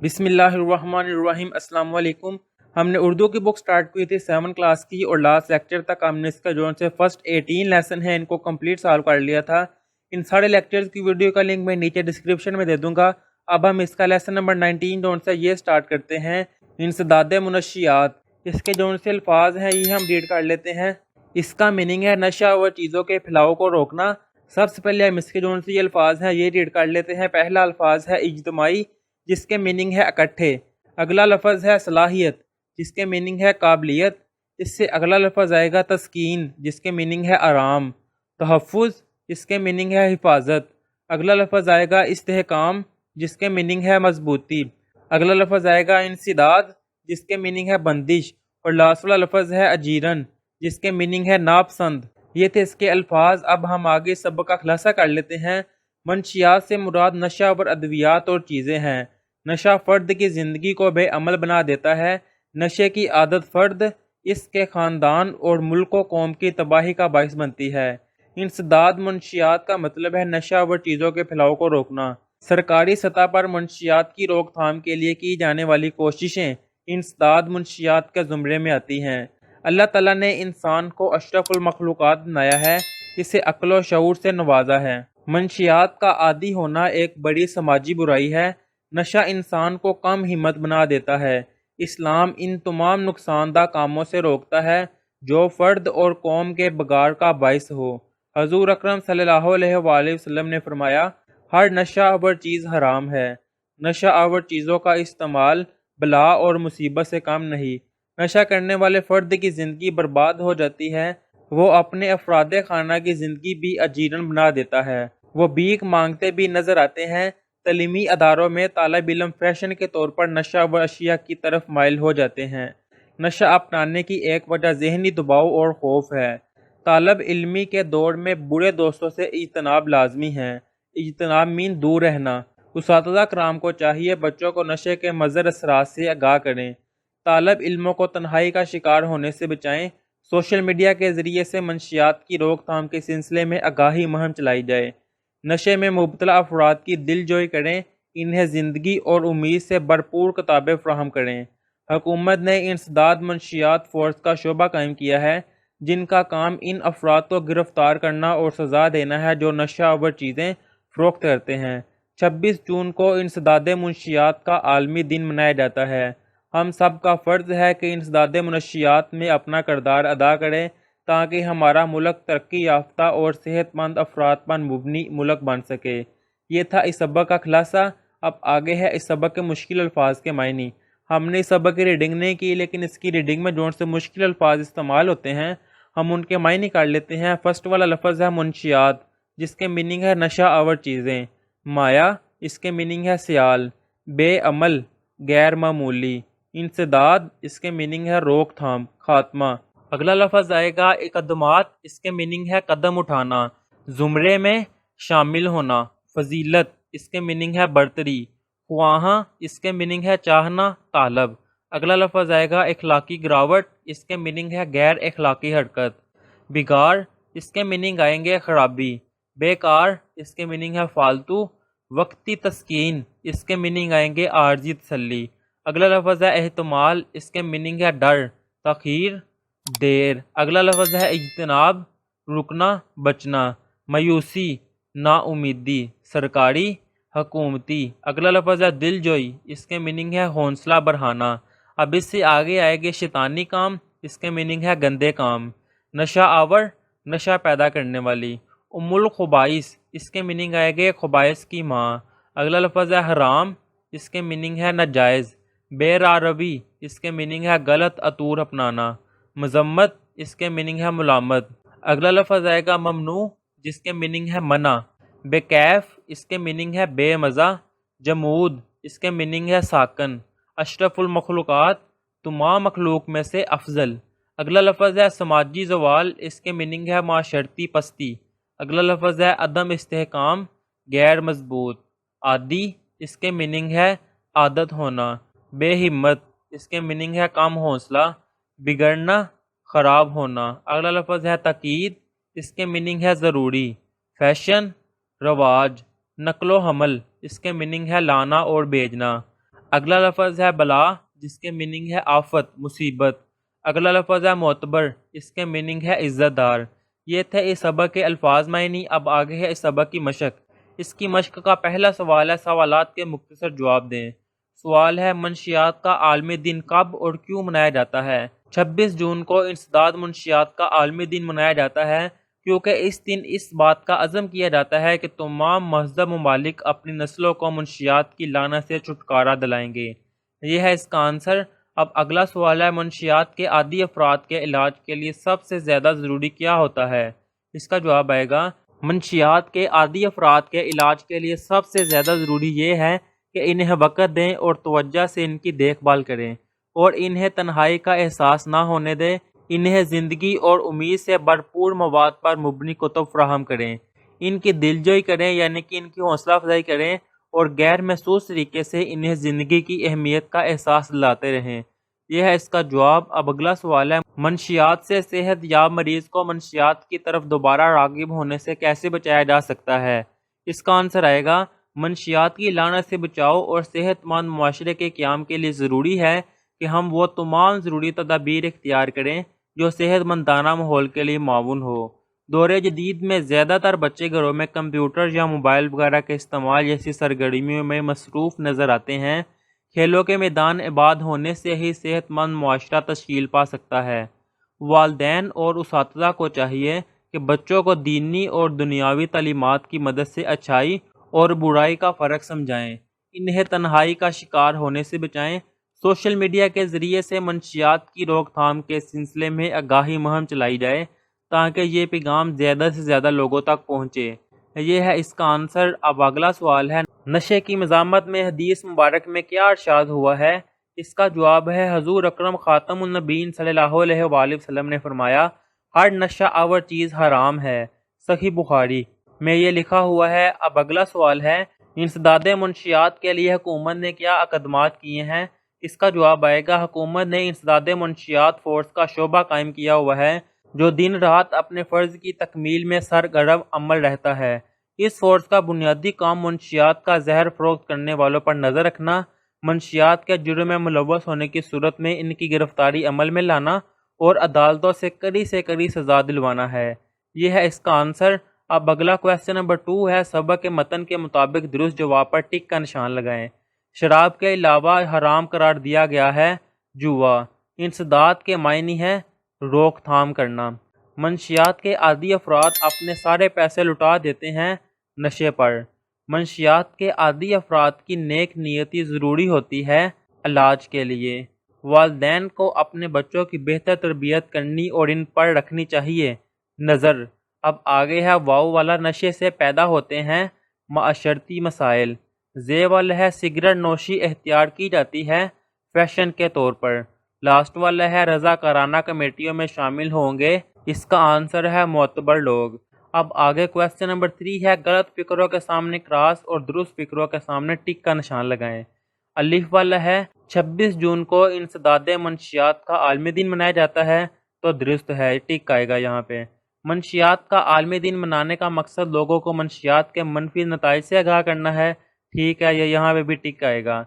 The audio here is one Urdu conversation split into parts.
بسم اللہ الرحمن الرحیم۔ السلام علیکم۔ ہم نے اردو کی بک سٹارٹ کی تھی 7 کلاس کی، اور لاسٹ لیکچر تک ہم نے اس کا جو سے فرسٹ 18 لیسن ہے ان کو کمپلیٹ سالو کر لیا تھا۔ ان سارے لیکچرز کی ویڈیو کا لنک میں نیچے ڈسکرپشن میں دے دوں گا۔ اب ہم اس کا لیسن نمبر 19 جو سے یہ سٹارٹ کرتے ہیں، انسداد منشیات۔ اس کے جو سے الفاظ ہیں یہ ہم ریڈ کر لیتے ہیں۔ اس کا میننگ ہے نشہ و چیزوں کے پھیلاؤ کو روکنا۔ سب سے پہلے ہم اس کے جو سے یہ الفاظ ہیں یہ ریڈ کر لیتے ہیں۔ پہلا الفاظ ہے اجتماعی، جس کے میننگ ہے اکٹھے۔ اگلا لفظ ہے صلاحیت، جس کے میننگ ہے قابلیت۔ اس سے اگلا لفظ آئے گا تسکین، جس کے میننگ ہے آرام۔ تحفظ، جس کے میننگ ہے حفاظت۔ اگلا لفظ آئے گا استحکام، جس کے میننگ ہے مضبوطی۔ اگلا لفظ آئے گا انسداد، جس کے میننگ ہے بندش۔ اور لاسٹ والا لفظ ہے اجیرن، جس کے میننگ ہے ناپسند۔ یہ تھے اس کے الفاظ۔ اب ہم آگے سبق کا خلاصہ کر لیتے ہیں۔ منشیات سے مراد نشہ اور ادویات اور چیزیں ہیں۔ نشہ فرد کی زندگی کو بے عمل بنا دیتا ہے۔ نشے کی عادت فرد، اس کے خاندان اور ملک و قوم کی تباہی کا باعث بنتی ہے۔ انسداد منشیات کا مطلب ہے نشہ و چیزوں کے پھیلاؤ کو روکنا۔ سرکاری سطح پر منشیات کی روک تھام کے لیے کی جانے والی کوششیں انسداد منشیات کے زمرے میں آتی ہیں۔ اللہ تعالیٰ نے انسان کو اشرف المخلوقات بنایا ہے، اسے عقل و شعور سے نوازا ہے۔ منشیات کا عادی ہونا ایک بڑی سماجی برائی ہے۔ نشہ انسان کو کم ہمت بنا دیتا ہے۔ اسلام ان تمام نقصان دہ کاموں سے روکتا ہے جو فرد اور قوم کے بگاڑ کا باعث ہو۔ حضور اکرم صلی اللہ علیہ وآلہ وسلم نے فرمایا، ہر نشہ آور چیز حرام ہے۔ نشہ آور چیزوں کا استعمال بلا اور مصیبت سے کم نہیں۔ نشہ کرنے والے فرد کی زندگی برباد ہو جاتی ہے۔ وہ اپنے افراد خانہ کی زندگی بھی اجیرن بنا دیتا ہے۔ وہ بھیک مانگتے بھی نظر آتے ہیں۔ تعلیمی اداروں میں طالب علم فیشن کے طور پر نشہ و اشیاء کی طرف مائل ہو جاتے ہیں۔ نشہ اپنانے کی ایک وجہ ذہنی دباؤ اور خوف ہے۔ طالب علمی کے دور میں برے دوستوں سے اجتناب لازمی ہے۔ اجتناب مین دور رہنا۔ اساتذہ کرام کو چاہیے بچوں کو نشے کے مضر اثرات سے آگاہ کریں۔ طالب علموں کو تنہائی کا شکار ہونے سے بچائیں۔ سوشل میڈیا کے ذریعے سے منشیات کی روک تھام کے سلسلے میں آگاہی مہم چلائی جائے۔ نشے میں مبتلا افراد کی دل جوئی کریں، انہیں زندگی اور امید سے بھرپور کتابیں فراہم کریں۔ حکومت نے انسداد منشیات فورس کا شعبہ قائم کیا ہے، جن کا کام ان افراد کو گرفتار کرنا اور سزا دینا ہے جو نشہ آور چیزیں فروخت کرتے ہیں۔ 26 جون کو انسداد منشیات کا عالمی دن منایا جاتا ہے۔ ہم سب کا فرض ہے کہ انسداد منشیات میں اپنا کردار ادا کریں تاکہ ہمارا ملک ترقی یافتہ اور صحت مند افراد پر مبنی ملک بن سکے۔ یہ تھا اس سبق کا خلاصہ۔ اب آگے ہے اس سبق کے مشکل الفاظ کے معنی۔ ہم نے اس سبق کی ریڈنگ نہیں کی، لیکن اس کی ریڈنگ میں جو سے مشکل الفاظ استعمال ہوتے ہیں ہم ان کے معنی کر لیتے ہیں۔ فرسٹ والا لفظ ہے منشیات، جس کے میننگ ہے نشہ آور چیزیں۔ مایا، اس کے میننگ ہے سیال۔ بے عمل، غیر معمولی۔ انسداد، اس کے میننگ ہے روک تھام، خاتمہ۔ اگلا لفظ آئے گا اقدامات، اس کے میننگ ہے قدم اٹھانا، زمرے میں شامل ہونا۔ فضیلت، اس کے میننگ ہے برتری۔ خواہاں، اس کے میننگ ہے چاہنا، طالب۔ اگلا لفظ آئے گا اخلاقی گراوٹ، اس کے میننگ ہے غیر اخلاقی حرکت۔ بگاڑ، اس کے میننگ آئیں گے خرابی۔ بیکار، اس کے میننگ ہے فالتو۔ وقتی تسکین، اس کے میننگ آئیں گے عارضی تسلی۔ اگلا لفظ ہے احتمال، اس کے میننگ ہے ڈر، تاخیر، دیر۔ اگلا لفظ ہے اجتناب، رکنا، بچنا۔ مایوسی، نا امیدی، سرکاری، حکومتی۔ اگلا لفظ ہے دل جوئی، اس کے میننگ ہے حوصلہ بڑھانا۔ اب اس سے آگے آئے گے شیطانی کام، اس کے میننگ ہے گندے کام۔ نشہ آور، نشہ پیدا کرنے والی۔ ام الخبائث، اس کے میننگ آئے گے خبائث کی ماں۔ اگلا لفظ ہے حرام، اس کے میننگ ہے ناجائز۔ بے راہ روی، اس کے میننگ ہے غلط اطور اپنانا۔ مذمت، اس کے میننگ ہے ملامت۔ اگلا لفظ آئے گا ممنوع، جس کے میننگ ہے منع۔ بے کیف، اس کے میننگ ہے بے مزہ۔ جمود، اس کے میننگ ہے ساکن۔ اشرف المخلوقات، تمام مخلوق میں سے افضل۔ اگلا لفظ ہے سماجی زوال، اس کے میننگ ہے معاشرتی پستی۔ اگلا لفظ ہے عدم استحکام، غیر مضبوط۔ عادی، اس کے میننگ ہے عادت ہونا۔ بے ہمت، اس کے میننگ ہے کم حوصلہ۔ بگڑنا، خراب ہونا۔ اگلا لفظ ہے تاکید، اس کے میننگ ہے ضروری۔ فیشن، رواج۔ نقل و حمل، اس کے میننگ ہے لانا اور بھیجنا۔ اگلا لفظ ہے بلا، جس کے میننگ ہے آفت، مصیبت۔ اگلا لفظ ہے معتبر، اس کے میننگ ہے عزت دار۔ یہ تھے اس سبق کے الفاظ معنی۔ اب آگے ہے اس سبق کی مشق۔ اس کی مشق کا پہلا سوال ہے سوالات کے مختصر جواب دیں۔ سوال ہے منشیات کا عالمی دن کب اور کیوں منایا جاتا ہے؟ 26 جون کو انسداد منشیات کا عالمی دن منایا جاتا ہے کیونکہ اس دن اس بات کا عزم کیا جاتا ہے کہ تمام مہذب ممالک اپنی نسلوں کو منشیات کی لعنت سے چھٹکارا دلائیں گے۔ یہ ہے اس کا آنسر۔ اب اگلا سوال ہے منشیات کے عادی افراد کے علاج کے لیے سب سے زیادہ ضروری کیا ہوتا ہے؟ اس کا جواب آئے گا منشیات کے عادی افراد کے علاج کے لیے سب سے زیادہ ضروری یہ ہے کہ انہیں وقت دیں اور توجہ سے ان کی دیکھ بھال کریں اور انہیں تنہائی کا احساس نہ ہونے دیں۔ انہیں زندگی اور امید سے بھرپور مواد پر مبنی کتب فراہم کریں، ان کی دلجوئی کریں یعنی کہ ان کی حوصلہ افزائی کریں اور غیر محسوس طریقے سے انہیں زندگی کی اہمیت کا احساس دلاتے رہیں۔ یہ ہے اس کا جواب۔ اب اگلا سوال ہے منشیات سے صحت یاب مریض کو منشیات کی طرف دوبارہ راغب ہونے سے کیسے بچایا جا سکتا ہے؟ اس کا آنسر آئے گا منشیات کی لعنت سے بچاؤ اور صحت مند معاشرے کے قیام کے لیے ضروری ہے کہ ہم وہ تمام ضروری تدابیر اختیار کریں جو صحت مندانہ ماحول کے لیے معاون ہو۔ دور جدید میں زیادہ تر بچے گھروں میں کمپیوٹر یا موبائل وغیرہ کے استعمال جیسی سرگرمیوں میں مصروف نظر آتے ہیں۔ کھیلوں کے میدان آباد ہونے سے ہی صحت مند معاشرہ تشکیل پا سکتا ہے۔ والدین اور اساتذہ کو چاہیے کہ بچوں کو دینی اور دنیاوی تعلیمات کی مدد سے اچھائی اور برائی کا فرق سمجھائیں، انہیں تنہائی کا شکار ہونے سے بچائیں۔ سوشل میڈیا کے ذریعے سے منشیات کی روک تھام کے سلسلے میں آگاہی مہم چلائی جائے تاکہ یہ پیغام زیادہ سے زیادہ لوگوں تک پہنچے۔ یہ ہے اس کا آنسر۔ اب اگلا سوال ہے نشے کی مذمت میں حدیث مبارک میں کیا ارشاد ہوا ہے؟ اس کا جواب ہے حضور اکرم خاتم النبیین صلی اللہ علیہ وآلہ وسلم نے فرمایا ہر نشہ آور چیز حرام ہے، صحیح بخاری میں یہ لکھا ہوا ہے۔ اب اگلا سوال ہے انسداد منشیات کے لیے حکومت نے کیا اقدامات کیے ہیں؟ اس کا جواب آئے گا حکومت نے انسداد منشیات فورس کا شعبہ قائم کیا ہوا ہے جو دن رات اپنے فرض کی تکمیل میں سرگرم عمل رہتا ہے۔ اس فورس کا بنیادی کام منشیات کا زہر فروخت کرنے والوں پر نظر رکھنا، منشیات کے جرم میں ملوث ہونے کی صورت میں ان کی گرفتاری عمل میں لانا اور عدالتوں سے کڑی سزا دلوانا ہے۔ یہ ہے اس کا آنسر۔ اب اگلا کویسچن نمبر 2 ہے سبق کے متن کے مطابق درست جواب پر ٹک کا نشان لگائیں۔ شراب کے علاوہ حرام قرار دیا گیا ہے جوا۔ انسداد کے معنی ہے روک تھام کرنا۔ منشیات کے عادی افراد اپنے سارے پیسے لٹا دیتے ہیں نشے پر۔ منشیات کے عادی افراد کی نیک نیتی ضروری ہوتی ہے علاج کے لیے۔ والدین کو اپنے بچوں کی بہتر تربیت کرنی اور ان پر رکھنی چاہیے نظر۔ اب آگے ہے واؤ والا نشے سے پیدا ہوتے ہیں معاشرتی مسائل۔ زے والا ہے سگریٹ نوشی اختیار کی جاتی ہے فیشن کے طور پر۔ لاسٹ والا ہے رضاکارانہ کمیٹیوں میں شامل ہوں گے۔ اس کا آنسر ہے معتبر لوگ۔ اب آگے کویسچن نمبر 3 ہے غلط فکروں کے سامنے کراس اور درست فکروں کے سامنے ٹک کا نشان لگائیں۔ الف والا ہے 26 جون کو انسداد منشیات کا عالمی دن منایا جاتا ہے تو درست ہے، ٹک آئے گا یہاں پہ۔ منشیات کا عالمی دن منانے کا مقصد لوگوں کو منشیات کے منفی نتائج سے آگاہ کرنا ہے، ٹھیک ہے، یہ یہاں پہ بھی ٹک آئے گا۔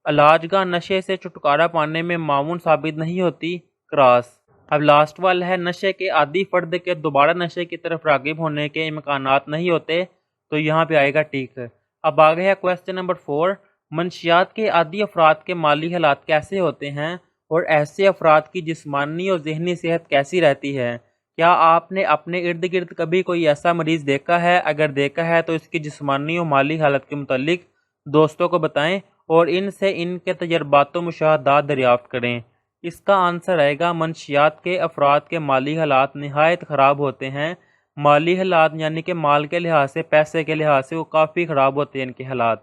علاج گاہ نشے سے چھٹکارا پانے میں معاون ثابت نہیں ہوتی، کراس۔ اب لاسٹ والا ہے نشے کے عادی فرد کے دوبارہ نشے کی طرف راغب ہونے کے امکانات نہیں ہوتے تو یہاں پہ آئے گا ٹک۔ اب آگے ہے کویسچن نمبر 4 منشیات کے عادی افراد کے مالی حالات کیسے ہوتے ہیں اور ایسے افراد کی جسمانی اور ذہنی صحت کیسی رہتی ہے؟ کیا آپ نے اپنے ارد گرد کبھی کوئی ایسا مریض دیکھا ہے؟ اگر دیکھا ہے تو اس کی جسمانی اور مالی حالت کے متعلق دوستوں کو بتائیں اور ان سے ان کے تجربات و مشاہدات دریافت کریں۔ اس کا آنسر آئے گا منشیات کے افراد کے مالی حالات نہایت خراب ہوتے ہیں۔ مالی حالات یعنی کہ مال کے لحاظ سے، پیسے کے لحاظ سے وہ کافی خراب ہوتے ہیں ان کے حالات۔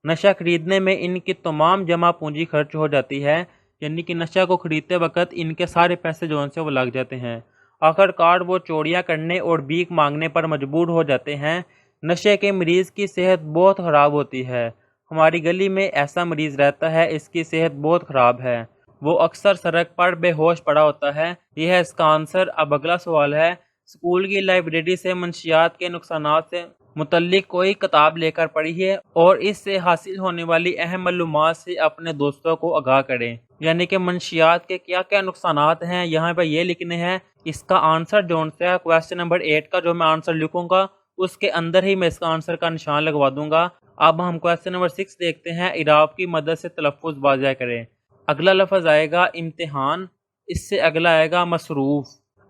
نشہ خریدنے میں ان کی تمام جمع پونجی خرچ ہو جاتی ہے، یعنی کہ نشہ کو خریدتے وقت ان کے سارے پیسے جو ان سے وہ لگ جاتے ہیں۔ آخر کار وہ چوریاں کرنے اور بھیک مانگنے پر مجبور ہو جاتے ہیں۔ نشے کے مریض کی صحت بہت خراب ہوتی ہے۔ ہماری گلی میں ایسا مریض رہتا ہے، اس کی صحت بہت خراب ہے، وہ اکثر سڑک پر بے ہوش پڑا ہوتا ہے۔ یہ ہے اس کا آنسر۔ اب اگلا سوال ہے اسکول کی لائبریری سے منشیات کے نقصانات سے متعلق کوئی کتاب لے کر پڑھیے اور اس سے حاصل ہونے والی اہم معلومات سے اپنے دوستوں کو آگاہ کریں۔ یعنی کہ منشیات کے کیا کیا نقصانات ہیں یہاں پہ یہ لکھنے ہیں۔ اس کا آنسر جو ہے کویسچن نمبر 8 کا جو میں آنسر لکھوں گا اس کے اندر ہی میں اس کا آنسر کا نشان لگوا دوں گا۔ اب ہم کویسچن نمبر 6 دیکھتے ہیں۔ اعراب کی مدد سے تلفظ واضح کریں۔ اگلا لفظ آئے گا امتحان، اس سے اگلا آئے گا مصروف،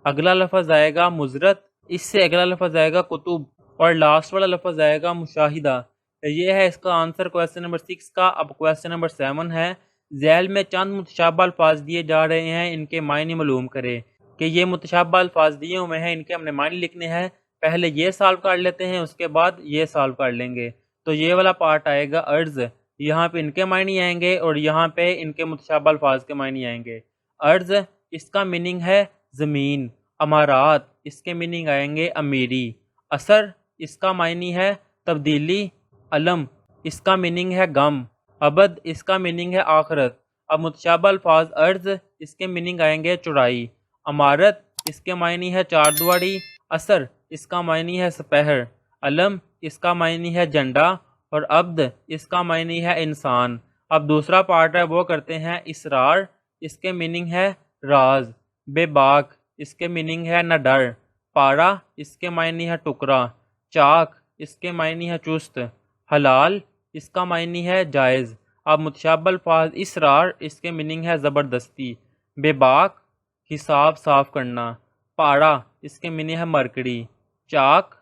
اگلا لفظ آئے گا مضرت، اس سے اگلا لفظ آئے گا کتب، اور لاسٹ والا لفظ آئے گا مشاہدہ۔ یہ ہے اس کا آنسر کویسچن نمبر 6 کا۔ اب کویسچن نمبر 7 ہے۔ ذیل میں چند متشابہ الفاظ دیے جا رہے ہیں، ان کے معنی معلوم کریں۔ کہ یہ متشابہ الفاظ دیے ہوئے ہیں، ان کے ہم نے معنی لکھنے ہیں۔ پہلے یہ سالو کر لیتے ہیں، اس کے بعد یہ سالو کر لیں گے۔ تو یہ والا پارٹ آئے گا ارض، یہاں پہ ان کے معنی آئیں گے اور یہاں پہ ان کے متشابہ الفاظ کے معنی آئیں گے۔ ارض اس کا میننگ ہے زمین، امارات اس کے میننگ آئیں گے امیری، اثر اس کا معنی ہے تبدیلی، علم اس کا میننگ ہے غم، ابد اس کا میننگ ہے آخرت۔ اب متشابہ الفاظ ارض اس کے میننگ آئیں گے چوڑائی، امارت اس کے معنی ہے چار دیواری، اثر اس کا معنی ہے سپہر، علم اس کا معنی ہے جھنڈا، اور عبد اس کا معنی ہے انسان۔ اب دوسرا پارٹ ہے وہ کرتے ہیں۔ اسرار اس کے میننگ ہے راز، بے باک اس کے میننگ ہے نہ ڈر، پارا اس کے معنی ہے ٹکڑا، چاک اس کے معنی ہے چست، حلال اس کا معنی ہے جائز۔ اب متشابہ الفاظ اسرار اس کے میننگ ہے زبردستی، بے باک حساب صاف کرنا، پارا اس کے معنی ہے مرکڑی، چاک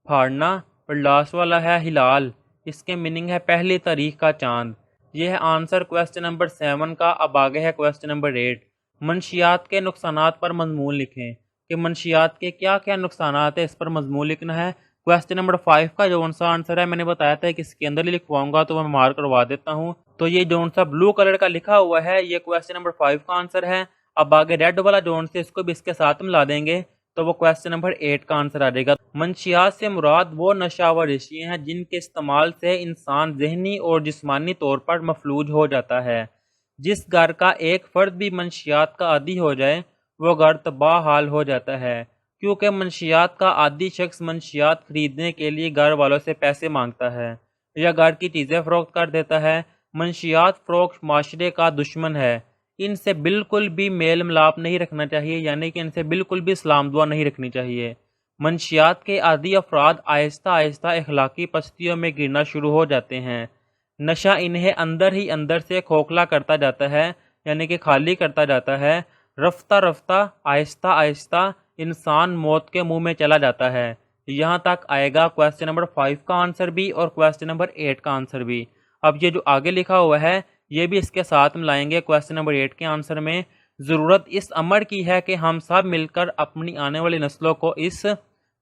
پھاڑنا، اور لاسٹ والا ہے ہلال اس کے میننگ ہے پہلی تاریخ کا چاند۔ یہ ہے آنسر کویسچن نمبر 7 کا۔ اب آگے ہے کویسچن نمبر 8۔ منشیات کے نقصانات پر مضمون لکھیں۔ کہ منشیات کے کیا کیا نقصانات ہیں اس پر مضمون لکھنا ہے۔ کویسچن نمبر 5 کا جو سا آنسر ہے میں نے بتایا تھا کہ اس کے اندر ہی لکھواؤں گا، تو میں مارک کروا دیتا ہوں۔ تو یہ جو سا بلو کلر کا لکھا ہوا ہے یہ کویسچن نمبر 5 کا آنسر ہے۔ اب آگے ریڈ والا جو سے اس کو بھی اس کے ساتھ ملا دیں گے تو وہ کویسچن نمبر 8 کا آنسر آ جائے گا۔ منشیات سے مراد وہ نشاور اشیاء ہیں جن کے استعمال سے انسان ذہنی اور جسمانی طور پر مفلوج ہو جاتا ہے۔ جس گھر کا ایک فرد بھی منشیات کا عادی ہو جائے وہ گھر تباہ حال ہو جاتا ہے، کیونکہ منشیات کا عادی شخص منشیات خریدنے کے لیے گھر والوں سے پیسے مانگتا ہے یا گھر کی چیزیں فروخت کر دیتا ہے۔ منشیات فروخت معاشرے کا دشمن ہے، ان سے بالکل بھی میل ملاپ نہیں رکھنا چاہیے، یعنی کہ ان سے بالکل بھی سلام دعا نہیں رکھنی چاہیے۔ منشیات کے عادی افراد آہستہ آہستہ اخلاقی پستیوں میں گرنا شروع ہو جاتے ہیں۔ نشہ انہیں اندر ہی اندر سے کھوکھلا کرتا جاتا ہے، یعنی کہ خالی کرتا جاتا ہے۔ رفتہ رفتہ آہستہ آہستہ انسان موت کے منہ میں چلا جاتا ہے۔ یہاں تک آئے گا کویسچن نمبر 5 کا آنسر بھی اور کویسچن نمبر 8 کا آنسر بھی۔ اب یہ جو آگے لکھا ہوا ہے یہ بھی اس کے ساتھ ملائیں گے کویسچن نمبر 8 کے آنسر میں۔ ضرورت اس امر کی ہے کہ ہم سب مل کر اپنی آنے والی نسلوں کو اس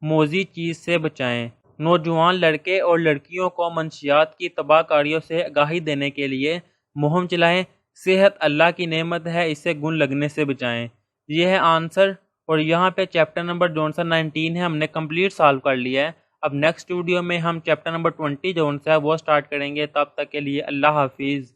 موذی چیز سے بچائیں۔ نوجوان لڑکے اور لڑکیوں کو منشیات کی تباہ کاریوں سے آگاہی دینے کے لیے مہم چلائیں۔ صحت اللہ کی نعمت ہے، اسے گن لگنے سے بچائیں۔ یہ ہے آنسر، اور یہاں پہ چیپٹر نمبر 19 ہے ہم نے کمپلیٹ سالو کر لیا ہے۔ اب نیکسٹ ویڈیو میں ہم چیپٹر نمبر 20 جو ہے وہ سٹارٹ کریں گے۔ تب تک کے لیے اللہ حافظ۔